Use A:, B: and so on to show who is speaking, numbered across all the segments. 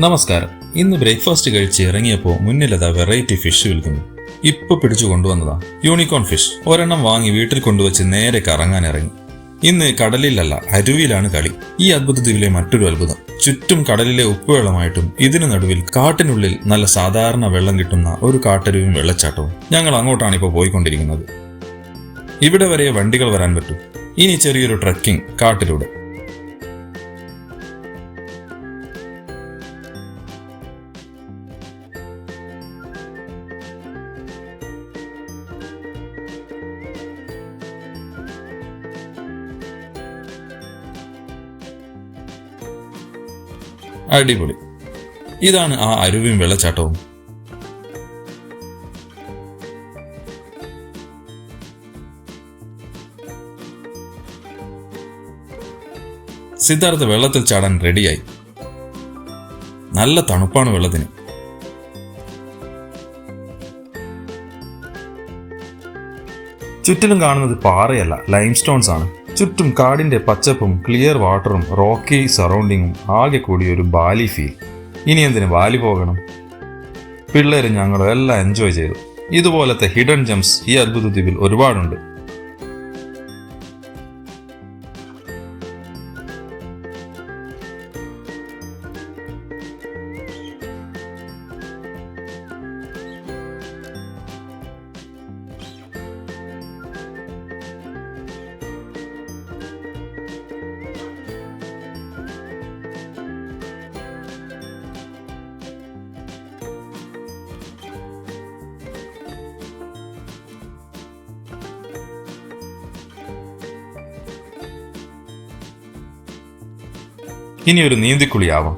A: നമസ്കാരം. ഇന്ന് ബ്രേക്ക്ഫാസ്റ്റ് കഴിച്ച് ഇറങ്ങിയപ്പോൾ മുന്നിലതാ വെറൈറ്റി ഫിഷ് വിൽക്കുന്നു. ഇപ്പൊ പിടിച്ചു കൊണ്ടുവന്നതാ യൂണിക്കോൺ ഫിഷ്. ഒരെണ്ണം വാങ്ങി വീട്ടിൽ കൊണ്ടുവച്ച് നേരെ കറങ്ങാൻ ഇറങ്ങി. ഇന്ന് കടലിലല്ല, അരുവിയിലാണ് കളി. ഈ അത്ഭുത ദ്വീപിലെ മറ്റൊരു അത്ഭുതം, ചുറ്റും കടലിലെ ഉപ്പുവെള്ളമായിട്ടും ഇതിനു നടുവിൽ കാട്ടിനുള്ളിൽ നല്ല സാധാരണ വെള്ളം കിട്ടുന്ന ഒരു കാട്ടരുവിയും വെള്ളച്ചാട്ടവും. ഞങ്ങൾ അങ്ങോട്ടാണ് ഇപ്പോൾ പോയിക്കൊണ്ടിരിക്കുന്നത്. ഇവിടെ വരെ വണ്ടികൾ വരാൻ പറ്റും. ഇനി ചെറിയൊരു ട്രക്കിംഗ് കാട്ടിലൂടെ. അടിപൊളി. ഇതാണ് ആ അരുവിയും വെള്ളച്ചാട്ടവും. സിദ്ധാർത്ഥ വെള്ളത്തിൽ ചാടാൻ റെഡിയായി. നല്ല തണുപ്പാണ് വെള്ളത്തിന്. ചുറ്റിലും കാണുന്നത് പാറയല്ല, ലൈംസ്റ്റോൺസ് ആണ്. ചുറ്റും കാടിന്റെ പച്ചപ്പും ക്ലിയർ വാട്ടറും റോക്കി സറൗണ്ടിങ്ങും ആകെ കൂടി ഒരു ബാലി ഫീൽ. ഇനി എന്തിന് ബാലി പോകണം? പിള്ളേരും ഞങ്ങളും എല്ലാം എൻജോയ് ചെയ്തു. ഇതുപോലത്തെ ഹിഡൻ ജംസ് ഈ അത്ഭുത ദ്വീപിൽ ഒരുപാടുണ്ട്. ഇനി ഒരു നീന്തിക്കുളിയാവാം.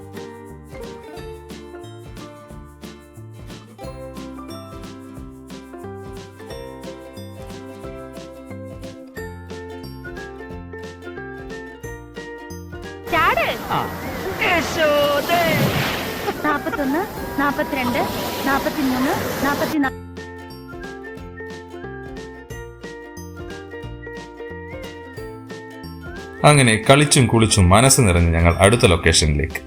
A: അങ്ങനെ കളിച്ചും കുളിച്ചും മനസ്സ് നിറഞ്ഞ് ഞങ്ങൾ അടുത്ത ലൊക്കേഷനിലേക്ക്.